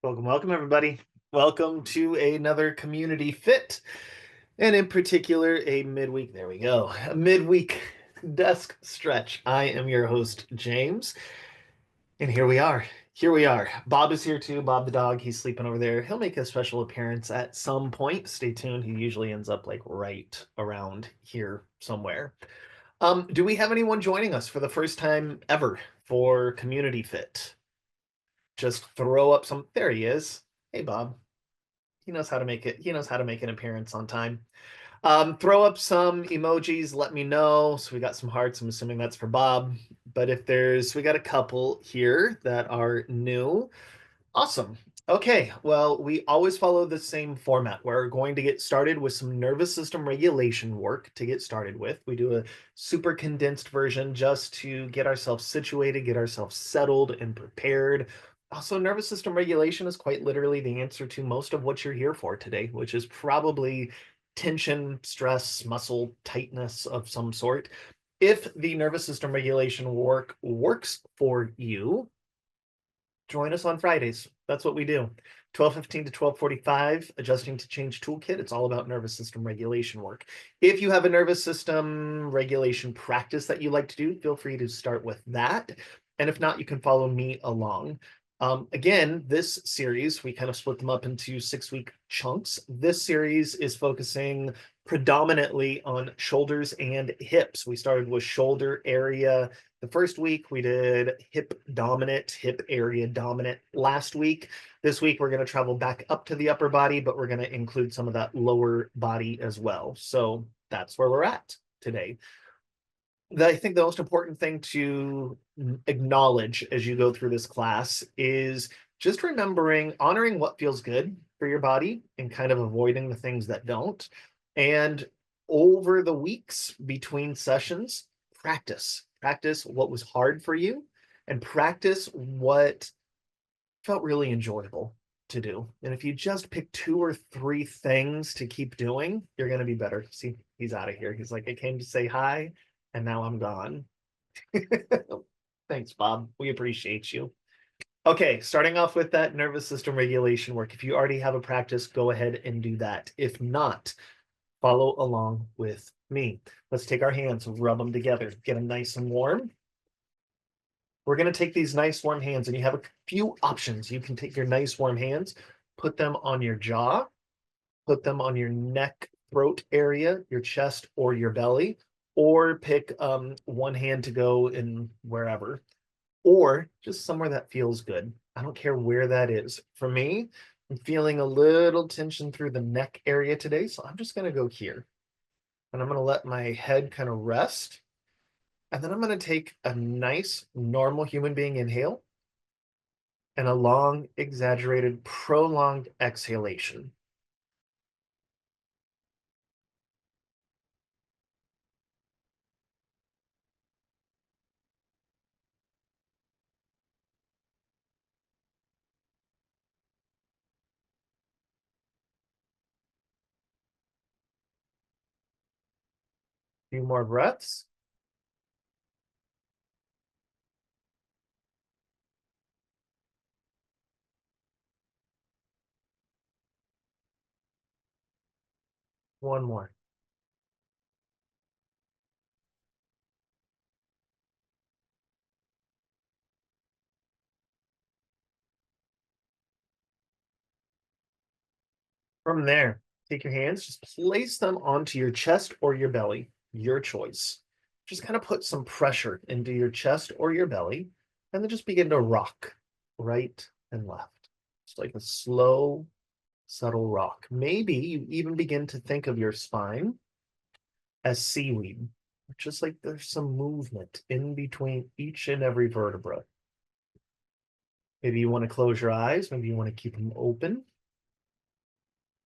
Welcome, everybody. Welcome to another Community Fit, and in particular, a midweek. There we go. A midweek desk stretch. I am your host, James, and here we are. Here we are. Bob is here too. Bob the dog. He's sleeping over there. He'll make a special appearance at some point. Stay tuned. He usually ends up like right around here somewhere. Do we have anyone joining us for the first time ever for Community Fit? Just throw up some. There he is. Hey, Bob. He knows how to make it. He knows how to make an appearance on time. Throw up some emojis. Let me know. So we got some hearts. I'm assuming that's for Bob. But we got a couple here that are new. Awesome. Okay. Well, we always follow the same format. We're going to get started with some nervous system regulation work to get started with. We do a super condensed version just to get ourselves situated, get ourselves settled and prepared. Also, nervous system regulation is quite literally the answer to most of what you're here for today, which is probably tension, stress, muscle tightness of some sort. If the nervous system regulation work works for you, join us on Fridays. That's what we do. 12:15 to 12:45, adjusting to change toolkit. It's all about nervous system regulation work. If you have a nervous system regulation practice that you like to do, feel free to start with that. And if not, you can follow me along. Again, this series, we kind of split them up into 6-week chunks. This series is focusing predominantly on shoulders and hips. We started with shoulder area. The first week we did hip area dominant last week. This week we're going to travel back up to the upper body, but we're going to include some of that lower body as well. So that's where we're at today. I think the most important thing to acknowledge as you go through this class is just remembering, honoring what feels good for your body and kind of avoiding the things that don't. And over the weeks between sessions, practice what was hard for you and practice what felt really enjoyable to do. And if you just pick 2 or 3 things to keep doing, you're going to be better. See, he's out of here. He's like, I came to say hi and now I'm gone. Thanks, Bob. We appreciate you. Okay, starting off with that nervous system regulation work. If you already have a practice, go ahead and do that. If not, follow along with me. Let's take our hands, rub them together, get them nice and warm. We're going to take these nice warm hands, and you have a few options. You can take your nice warm hands, put them on your jaw, put them on your neck, throat area, your chest, or your belly, or pick one hand to go in wherever, or just somewhere that feels good. I don't care where that is. For me, I'm feeling a little tension through the neck area today, so I'm just going to go here. And I'm going to let my head kind of rest. And then I'm going to take a nice, normal human being inhale and a long, exaggerated, prolonged exhalation. A few more breaths. One more. From there, take your hands, just place them onto your chest or your belly, your choice. Just kind of put some pressure into your chest or your belly, and then just begin to rock right and left. It's like a slow, subtle rock. Maybe you even begin to think of your spine as seaweed, just like there's some movement in between each and every vertebra. Maybe you want to close your eyes, maybe you want to keep them open.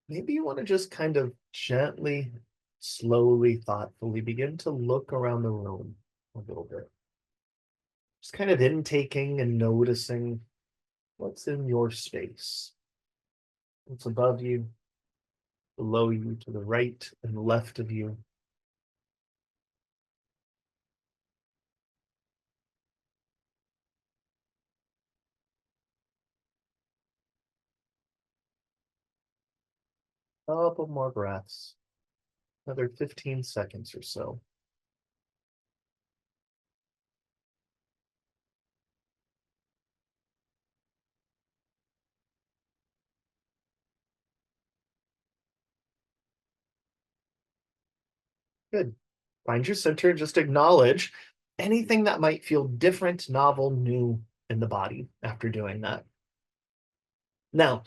Maybe you want to just kind of gently, slowly, thoughtfully begin to look around the room a little bit. Just kind of intaking and noticing what's in your space, what's above you, below you, to the right and left of you. Couple more breaths. Another 15 seconds or so. Good. Find your center and just acknowledge anything that might feel different, novel, new in the body after doing that. Now,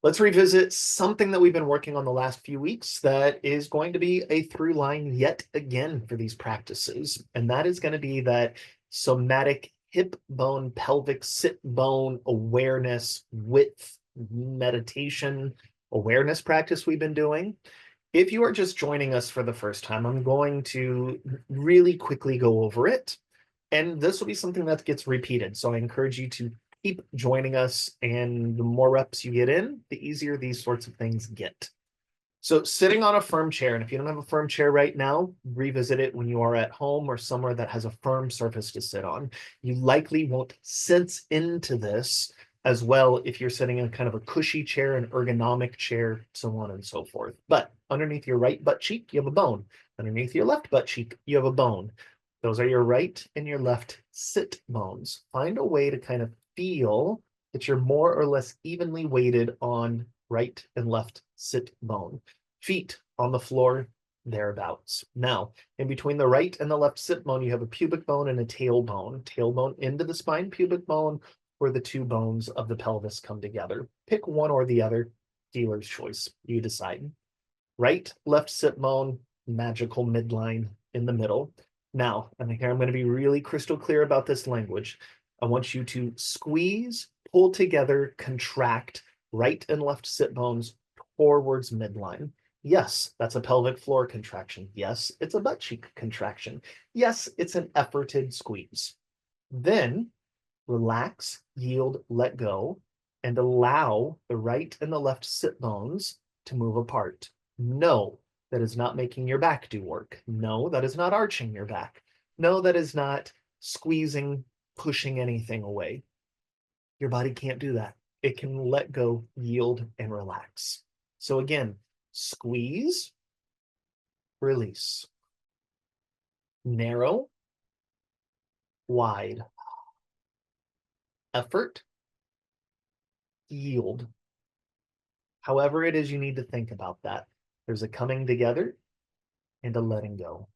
let's revisit something that we've been working on the last few weeks that is going to be a through line yet again for these practices. And that is going to be that somatic hip bone, pelvic sit bone awareness width meditation awareness practice we've been doing. If you are just joining us for the first time, I'm going to really quickly go over it. And this will be something that gets repeated. So I encourage you to keep joining us. And the more reps you get in, the easier these sorts of things get. So sitting on a firm chair, and if you don't have a firm chair right now, revisit it when you are at home or somewhere that has a firm surface to sit on. You likely won't sense into this as well if you're sitting in kind of a cushy chair, an ergonomic chair, so on and so forth. But underneath your right butt cheek, you have a bone. Underneath your left butt cheek, you have a bone. Those are your right and your left sit bones. Find a way to kind of feel that you're more or less evenly weighted on right and left sit bone. Feet on the floor, thereabouts. Now, in between the right and the left sit bone, you have a pubic bone and a tailbone. Tailbone into the spine, pubic bone, where the two bones of the pelvis come together. Pick one or the other, dealer's choice. You decide. Right, left sit bone, magical midline in the middle. Now, and here I'm going to be really crystal clear about this language. I want you to squeeze, pull together, contract right and left sit bones towards midline. Yes, that's a pelvic floor contraction. Yes, it's a butt cheek contraction. Yes, it's an efforted squeeze. Then relax, yield, let go, and allow the right and the left sit bones to move apart. No, that is not making your back do work. No, that is not arching your back. No, that is not squeezing, pushing anything away. Your body can't do that. It can let go, yield, and relax. So again, squeeze, release. Narrow, wide. Effort, yield. However it is you need to think about that. There's a coming together and a letting go.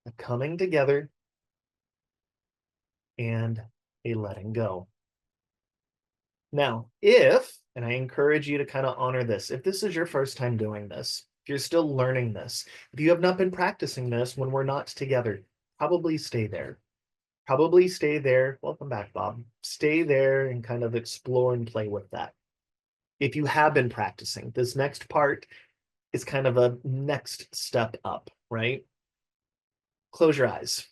A coming together and a letting go. Now, and I encourage you to kind of honor this, if this is your first time doing this, if you're still learning this, if you have not been practicing this when we're not together, probably stay there. Probably stay there. Welcome back, Bob. Stay there and kind of explore and play with that. If you have been practicing, this next part is kind of a next step up, right? Close your eyes.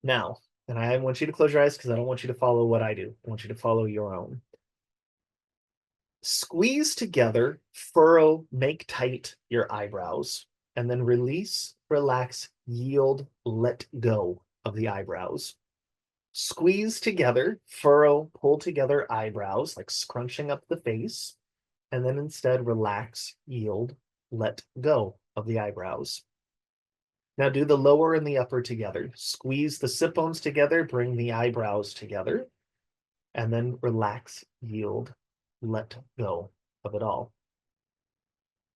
Now, and I want you to close your eyes because I don't want you to follow what I do. I want you to follow your own. Squeeze together, furrow, make tight your eyebrows, and then release, relax, yield, let go of the eyebrows. Squeeze together, furrow, pull together eyebrows, like scrunching up the face, and then instead relax, yield, let go of the eyebrows. Now do the lower and the upper together. Squeeze the sit bones together, bring the eyebrows together, and then relax, yield, let go of it all.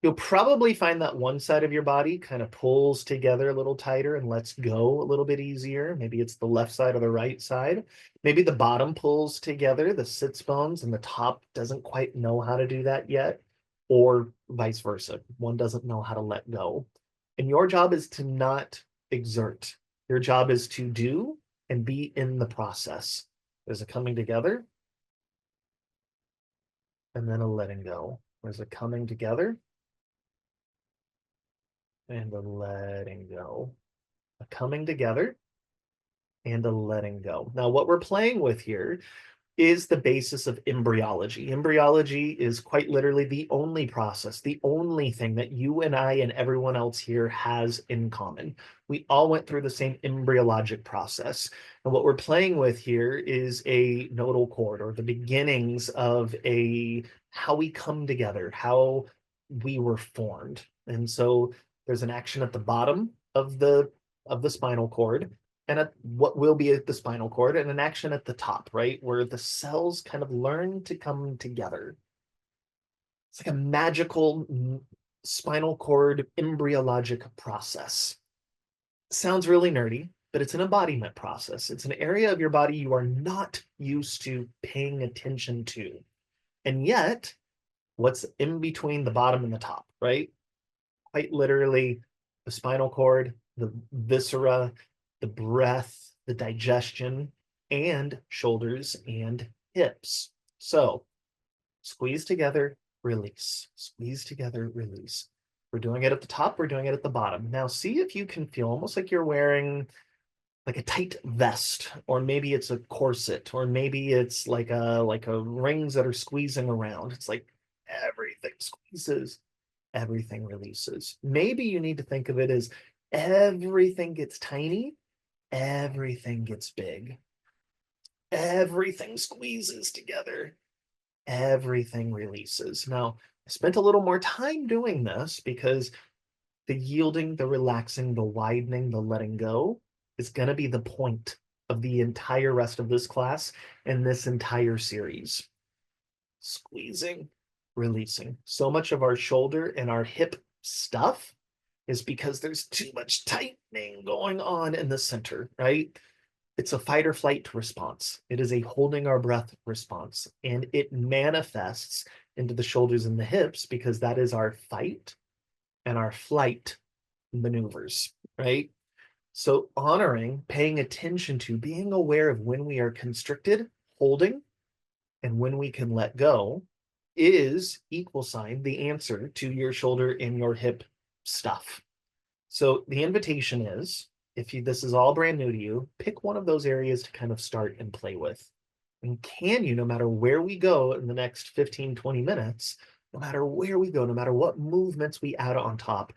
You'll probably find that one side of your body kind of pulls together a little tighter and lets go a little bit easier. Maybe it's the left side or the right side. Maybe the bottom pulls together, the sits bones, and the top doesn't quite know how to do that yet, or vice versa. One doesn't know how to let go. And your job is to not exert. Your job is to do and be in the process. There's a coming together and then a letting go. There's a coming together and a letting go. A coming together and a letting go. Now, what we're playing with here is the basis of embryology. Embryology is quite literally the only process, the only thing that you and I and everyone else here has in common. We all went through the same embryologic process. And what we're playing with here is a nodal chord, or the beginnings of how we come together, how we were formed. And so there's an action at the bottom of the spinal cord and at what will be at the spinal cord, and an action at the top, right? Where the cells kind of learn to come together. It's like a magical spinal cord embryologic process. Sounds really nerdy, but it's an embodiment process. It's an area of your body you are not used to paying attention to. And yet, what's in between the bottom and the top, right? Quite literally, the spinal cord, the viscera, the breath, the digestion, and shoulders and hips. So squeeze together, release. Squeeze together, release. We're doing it at the top, we're doing it at the bottom. Now see if you can feel almost like you're wearing like a tight vest, or maybe it's a corset, or maybe it's like a rings that are squeezing around. It's like everything squeezes, everything releases. Maybe you need to think of it as everything gets tiny, everything gets big, everything squeezes together, everything releases. Now, I spent a little more time doing this because the yielding, the relaxing, the widening, the letting go is going to be the point of the entire rest of this class and this entire series. Squeezing, releasing. So much of our shoulder and our hip stuff is because there's too much tightening going on in the center, right? It's a fight or flight response. It is a holding our breath response, and it manifests into the shoulders and the hips because that is our fight and our flight maneuvers, right? So honoring, paying attention to, being aware of when we are constricted, holding, and when we can let go is equal sign the answer to your shoulder and your hip stuff. So the invitation is, if this is all brand new to you, pick one of those areas to kind of start and play with. And can you, no matter where we go in the next 15, 20 minutes, no matter where we go, no matter what movements we add on top,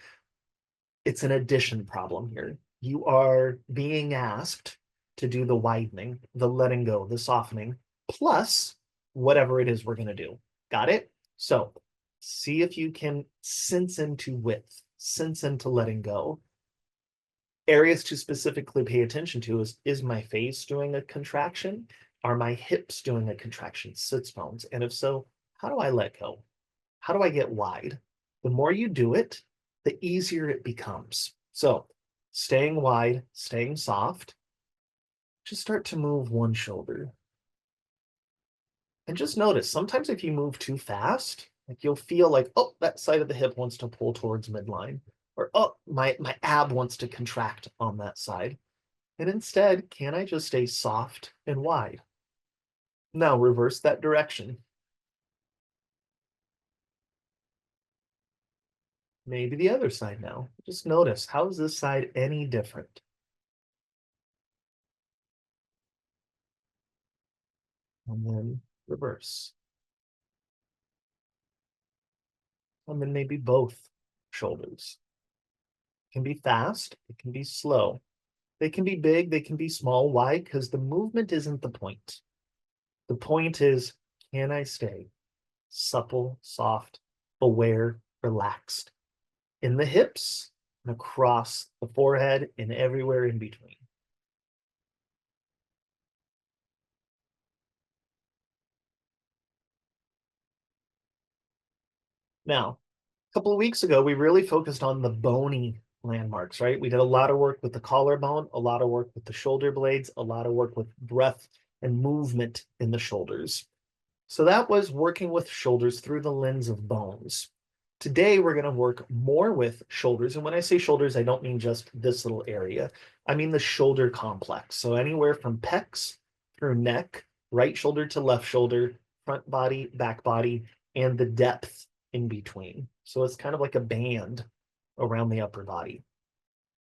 it's an addition problem here. You are being asked to do the widening, the letting go, the softening, plus whatever it is we're going to do. Got it? So see if you can sense into width, sense into letting go. Areas to specifically pay attention to is my face doing a contraction? Are my hips doing a contraction, sits bones? And if so, how do I let go? How do I get wide? The more you do it, the easier it becomes. So staying wide, staying soft, just start to move one shoulder. And just notice, sometimes if you move too fast, like you'll feel like, oh, that side of the hip wants to pull towards midline, or oh, my ab wants to contract on that side. And instead, can I just stay soft and wide? Now reverse that direction. Maybe the other side now. Just notice, how is this side any different? And then reverse. And then maybe both shoulders. It can be fast, it can be slow. They can be big, they can be small. Why? Because the movement isn't the point. The point is, can I stay supple, soft, aware, relaxed in the hips and across the forehead and everywhere in between? Now, a couple of weeks ago, we really focused on the bony landmarks, right? We did a lot of work with the collarbone, a lot of work with the shoulder blades, a lot of work with breath and movement in the shoulders. So that was working with shoulders through the lens of bones. Today, we're going to work more with shoulders. And when I say shoulders, I don't mean just this little area. I mean the shoulder complex. So anywhere from pecs through neck, right shoulder to left shoulder, front body, back body, and the depth in between. So it's kind of like a band around the upper body.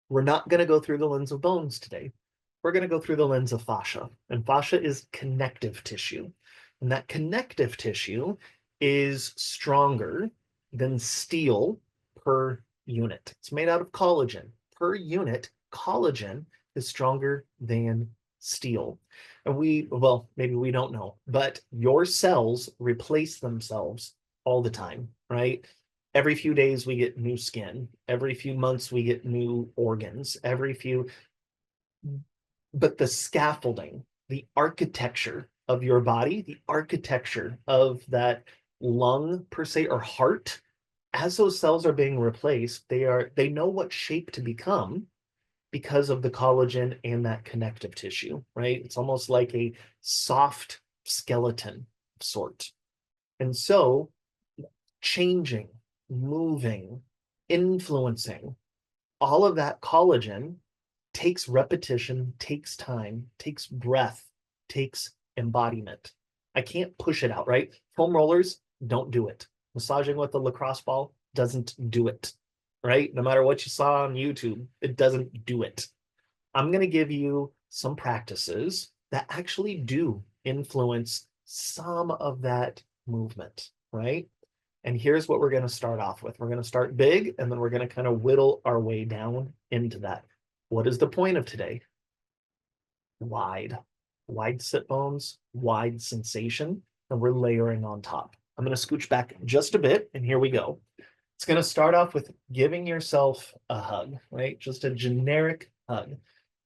We're not going to go through the lens of bones today. We're going to go through the lens of fascia. And fascia is connective tissue. And that connective tissue is stronger than steel per unit. It's made out of collagen. Per unit, collagen is stronger than steel. And well, maybe we don't know, but your cells replace themselves all the time, right? Every few days we get new skin. Every few months we get new organs. Every few, but the scaffolding, the architecture of your body, the architecture of that lung per se or heart, as those cells are being replaced, they know what shape to become because of the collagen and that connective tissue, right? It's almost like a soft skeleton sort. And so changing, moving, influencing, all of that collagen takes repetition, takes time, takes breath, takes embodiment. I can't push it out, right? Foam rollers don't do it. Massaging with a lacrosse ball doesn't do it, right? No matter what you saw on YouTube, it doesn't do it. I'm going to give you some practices that actually do influence some of that movement, right? And here's what we're going to start off with. We're going to start big, and then we're going to kind of whittle our way down into that. What is the point of today? Wide, wide sit bones, wide sensation, and we're layering on top. I'm going to scooch back just a bit, and here we go. It's going to start off with giving yourself a hug, right? Just a generic hug.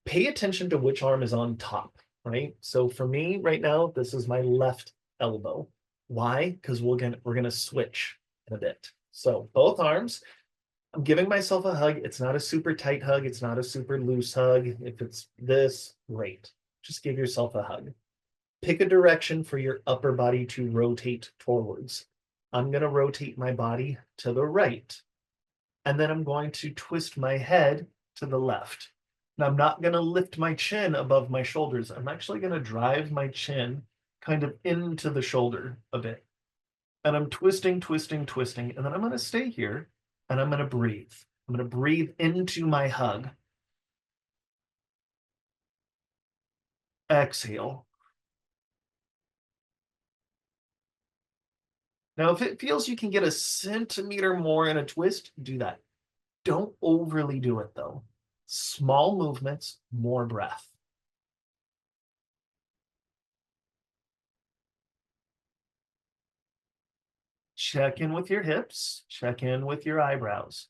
Pay attention to which arm is on top, right? So for me right now, this is my left elbow. Why? Because we're gonna switch in a bit. So both arms, I'm giving myself a hug. It's not a super tight hug. It's not a super loose hug. If it's this, great. Just give yourself a hug. Pick a direction for your upper body to rotate towards. I'm going to rotate my body to the right. And then I'm going to twist my head to the left. And I'm not going to lift my chin above my shoulders. I'm actually going to drive my chin kind of into the shoulder a bit. And I'm twisting, twisting, twisting. And then I'm going to stay here and I'm going to breathe. I'm going to breathe into my hug. Exhale. Now, if it feels you can get a centimeter more in a twist, do that. Don't overly do it though. Small movements, more breath. Check in with your hips, check in with your eyebrows.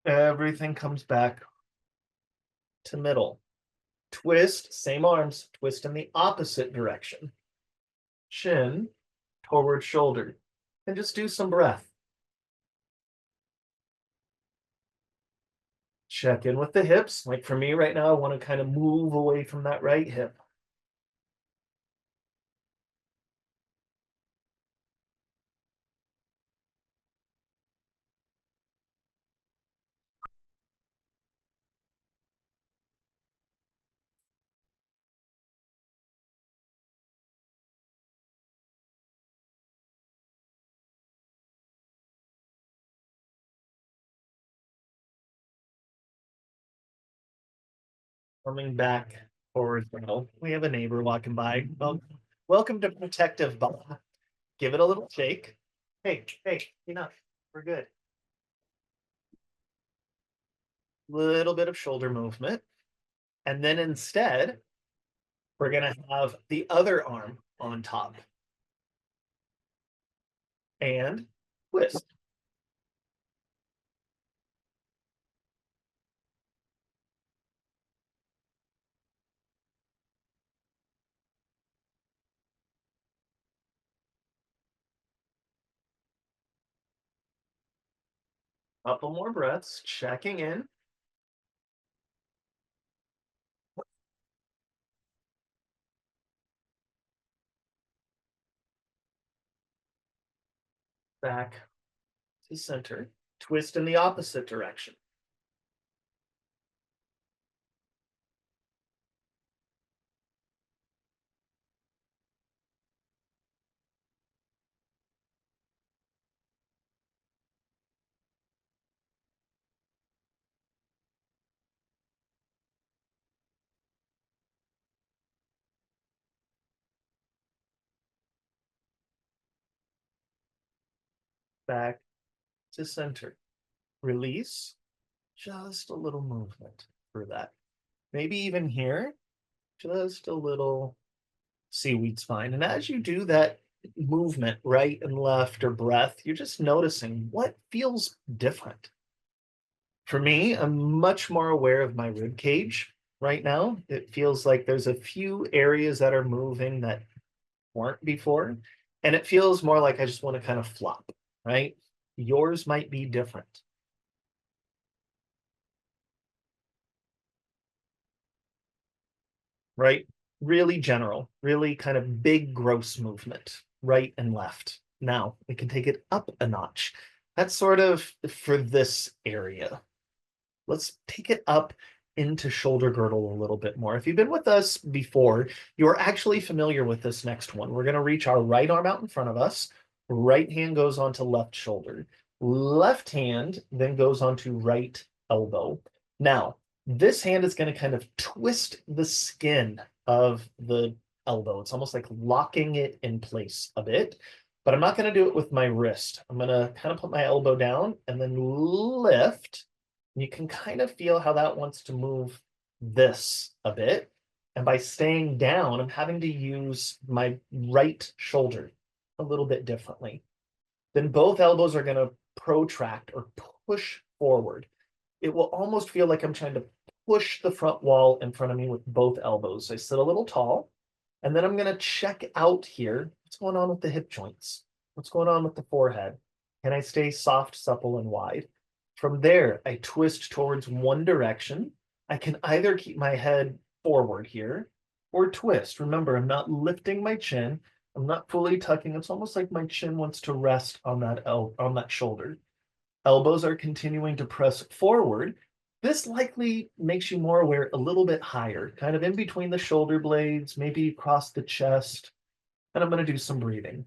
Everything comes back to middle. Twist, same arms, twist in the opposite direction. Chin toward shoulder. And just do some breath. Check in with the hips. Like for me right now, I want to kind of move away from that right hip. Coming back forward. We have a neighbor walking by. Well, welcome to Protective Ball. Give it a little shake. Hey, hey, enough. We're good. Little bit of shoulder movement. And then instead, we're going to have the other arm on top and twist couple more breaths, checking in, back to center, twist in the opposite direction. back to center. Release, just a little movement for that. Maybe even here, just a little seaweed spine. And as you do that movement, right and left or breath, you're just noticing what feels different. For me, I'm much more aware of my rib cage right now. It feels like there's a few areas that are moving that weren't before. And it feels more like I just want to kind of flop, right? Yours might be different, right? Really general, really kind of big, gross movement, right and left. Now we can take it up a notch. That's sort of for this area. Let's take it up into shoulder girdle a little bit more. If you've been with us before, you're actually familiar with this next one. We're going to reach our right arm out in front of us. Right hand goes onto left shoulder. Left hand then goes onto right elbow. Now, this hand is going to kind of twist the skin of the elbow. It's almost like locking it in place a bit, but I'm not going to do it with my wrist. I'm going to kind of put my elbow down and then lift. You can kind of feel how that wants to move this a bit. And by staying down, I'm having to use my right shoulder a little bit differently. Then both elbows are going to protract or push forward. It will almost feel like I'm trying to push the front wall in front of me with both elbows. So I sit a little tall, and then I'm going to check out here. What's going on with the hip joints? What's going on with the forehead? Can I stay soft, supple, and wide? From there, I twist towards one direction. I can either keep my head forward here or twist. Remember, I'm not lifting my chin. I'm not fully tucking. It's almost like my chin wants to rest on that shoulder. Elbows are continuing to press forward. This likely makes you more aware a little bit higher, kind of in between the shoulder blades, maybe across the chest. And I'm going to do some breathing.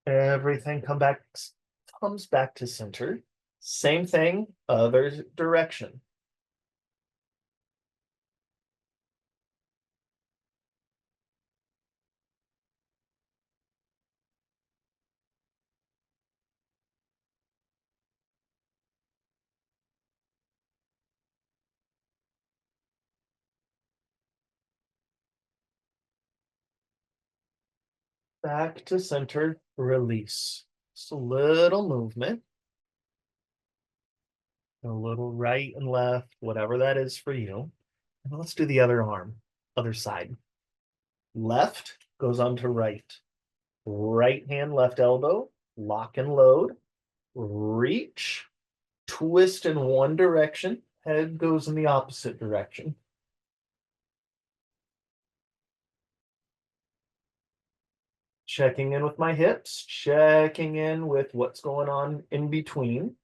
Everything comes back to center. Same thing, other direction. Back to center, release. Just a little movement, a little right and left, whatever that is for you. And let's do the other arm, other side. Left goes on to right. Right hand, left elbow, lock and load, reach, twist in one direction, head goes in the opposite direction. Checking in with my hips, checking in with what's going on in between.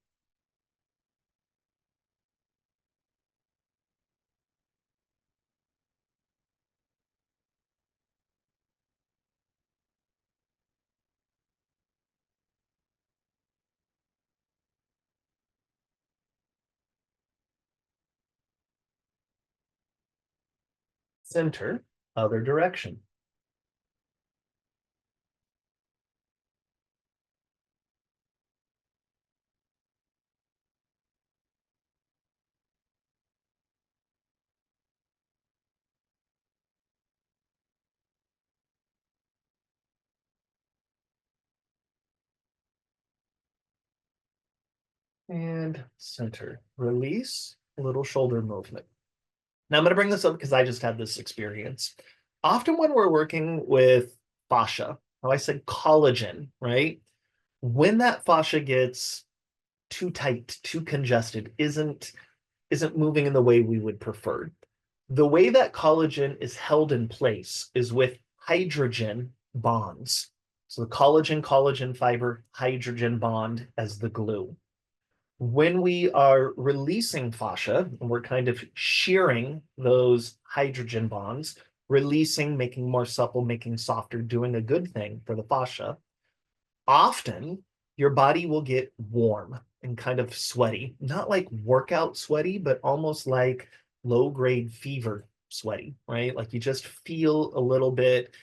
Center, other direction. And center. Release, little shoulder movement. Now I'm going to bring this up because I just had this experience. Often when we're working with fascia, how I said collagen, right? When that fascia gets too tight, too congested, isn't moving in the way we would prefer. The way that collagen is held in place is with hydrogen bonds. So the collagen fiber, hydrogen bond as the glue. When we are releasing fascia and we're kind of shearing those hydrogen bonds, releasing, making more supple, making softer, doing a good thing for the fascia. Often your body will get warm and kind of sweaty, not like workout sweaty, but almost like low grade fever sweaty, right? Like you just feel a little bit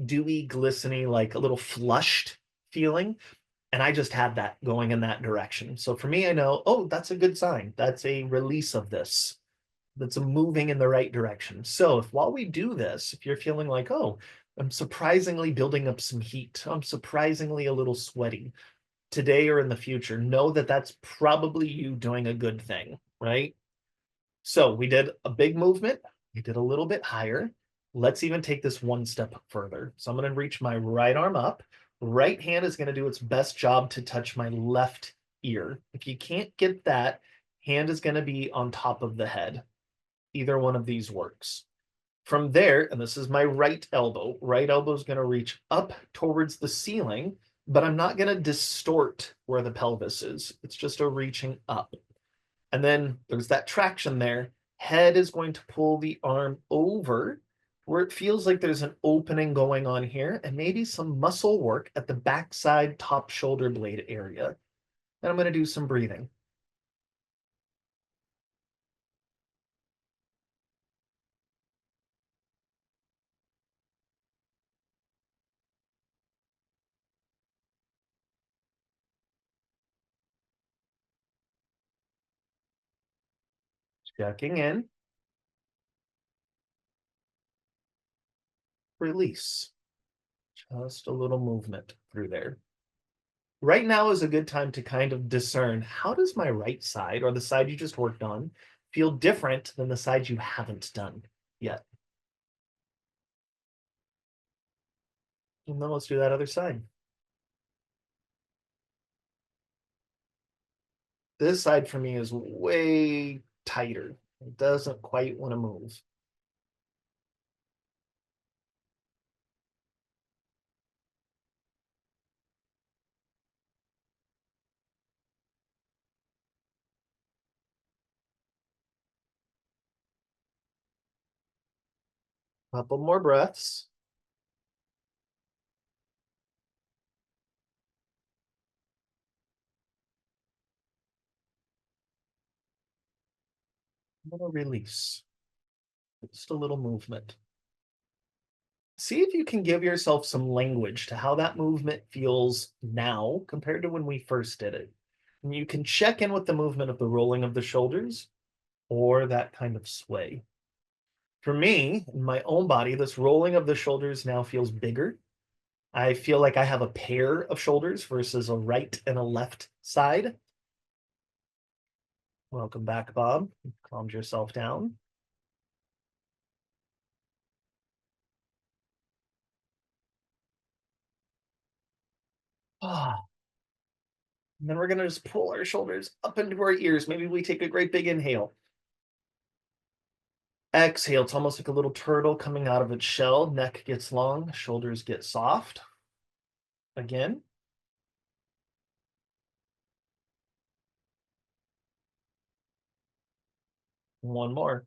dewy, glistening, like a little flushed feeling. And I just had that going in that direction. So for me, I know, oh, that's a good sign. That's a release of this. That's a moving in the right direction. So if while we do this, if you're feeling like, oh, I'm surprisingly building up some heat, I'm surprisingly a little sweaty today or in the future, know that that's probably you doing a good thing, right? So we did a big movement. We did a little bit higher. Let's even take this one step further. So I'm going to reach my right arm up. Right hand is going to do its best job to touch my left ear. If you can't get that, hand is going to be on top of the head. Either one of these works. From there, and this is my right elbow is going to reach up towards the ceiling, but I'm not going to distort where the pelvis is. It's just a reaching up. And then there's that traction there. Head is going to pull the arm over where it feels like there's an opening going on here and maybe some muscle work at the backside top shoulder blade area. And I'm going to do some breathing. Checking in, release. Just a little movement through there. Right now is a good time to kind of discern, how does my right side or the side you just worked on feel different than the side you haven't done yet? And then let's do that other side. This side for me is way tighter. It doesn't quite want to move. Couple more breaths. I'm going to release. Just a little movement. See if you can give yourself some language to how that movement feels now compared to when we first did it. And you can check in with the movement of the rolling of the shoulders or that kind of sway. For me, in my own body, this rolling of the shoulders now feels bigger. I feel like I have a pair of shoulders versus a right and a left side. Welcome back, Bob. Calmed yourself down. Ah, and then we're going to just pull our shoulders up into our ears. Maybe we take a great big inhale. Exhale. It's almost like a little turtle coming out of its shell. Neck gets long, shoulders get soft. Again. One more.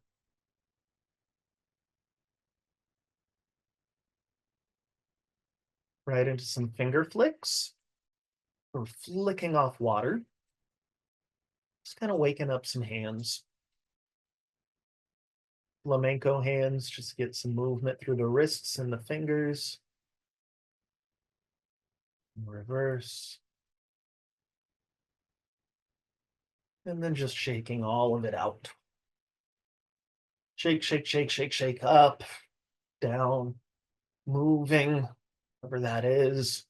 Right into some finger flicks or flicking off water. Just kind of waking up some hands. Flamenco hands, just get some movement through the wrists and the fingers. Reverse. And then just shaking all of it out. Shake, shake, shake, shake, shake, up, down, moving, whatever that is.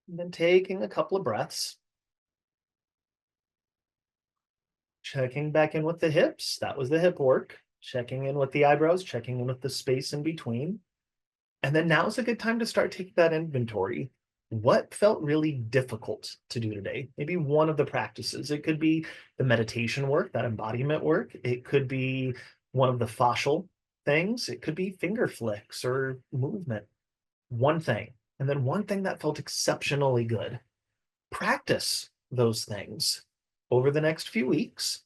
And then taking a couple of breaths. Checking back in with the hips. That was the hip work. Checking in with the eyebrows, checking in with the space in between. And then now's a good time to start taking that inventory. What felt really difficult to do today? Maybe one of the practices. It could be the meditation work, that embodiment work. It could be one of the fascial things. It could be finger flicks or movement. One thing. And then one thing that felt exceptionally good. Practice those things over the next few weeks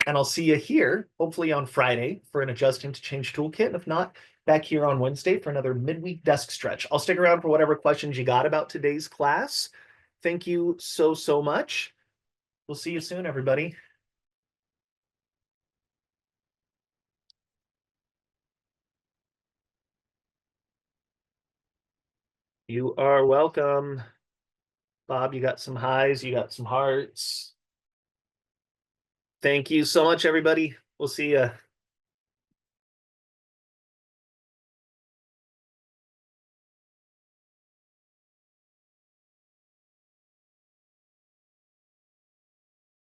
And I'll see you here, hopefully on Friday, for an Adjusting to Change toolkit. And if not, back here on Wednesday for another midweek desk stretch. I'll stick around for whatever questions you got about today's class. Thank you so, so much. We'll see you soon, everybody. You are welcome. Bob, you got some highs, you got some hearts. Thank you so much, everybody. We'll see you.